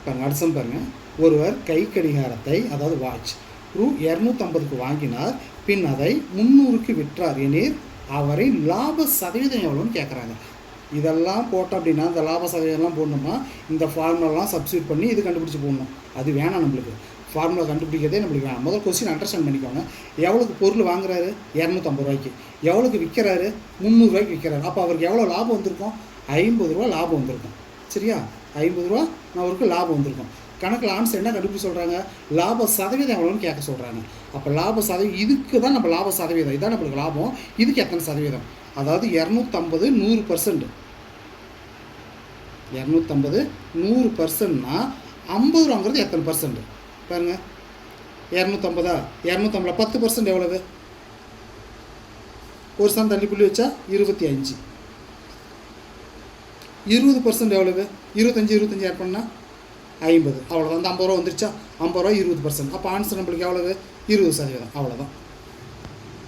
பாருங்கள் அடுத்த பாருங்கள். ஒருவர் கை கடிகாரத்தை அதாவது வாட்ச் ரூ 250க்கு வாங்கினார், பின் அதை 300க்கு விற்றார் எனில் அவரை லாப சதவீதம் எவ்வளோன்னு கேட்குறாங்க. இதெல்லாம் போட்டோம் அப்படின்னா இந்த லாப சதவீதம்லாம் போடணுமா இந்த ஃபார்முலாலாம் சப்ஸ்டியூட் பண்ணி இது கண்டுபிடிச்சி போடணும். அது வேணாம் நம்மளுக்கு. ஃபார்முலா கண்டுபிடிக்கிறதே நம்மளுக்கு வேணாம். முதல் கொஸ்டின் அண்டர்ஸ்டாண்ட் பண்ணிக்கோங்க. எவ்வளோக்கு பொருள் வாங்குறாரு? 250 ரூபாய்க்கு. எவ்வளோக்கு விற்கிறாரு? 300 ரூபாய்க்கு விற்கிறாரு. அப்போ அவருக்கு எவ்வளோ லாபம் வந்திருக்கும்? 50 ரூபா லாபம் வந்திருக்கும். சரியா? 50 ரூபா அவருக்கு லாபம் வந்திருக்கும். கணக்கில் ஆன்சர் என்ன கண்டுபிடிச்சி சொல்கிறாங்க? லாப சதவீதம் எவ்வளோன்னு கேட்க சொல்கிறாங்க. அப்போ லாப சதவீதம் இதுக்கு தான் நம்ம லாப சதவீதம் இதுதான் நம்மளுக்கு லாபம். இதுக்கு எத்தனை சதவீதம்? அதாவது 250 100%. 250 100%னா 50 ரூபாங்கிறது எத்தனை பர்சன்ட் பாருங்கள். 250 250 10% எவ்வளவு? ஒரு சம் தள்ளி புள்ளி வச்சா 25. 20% எவ்வளவு? 25 ஆட் பண்ணால் 50. அவ்வளோதான். அந்த 50 ரூபா வந்துருச்சா? 50 ரூபா 20%. அப்போ ஆன்சர் நம்மளுக்கு எவ்வளவு? 20%. அவ்வளோதான்.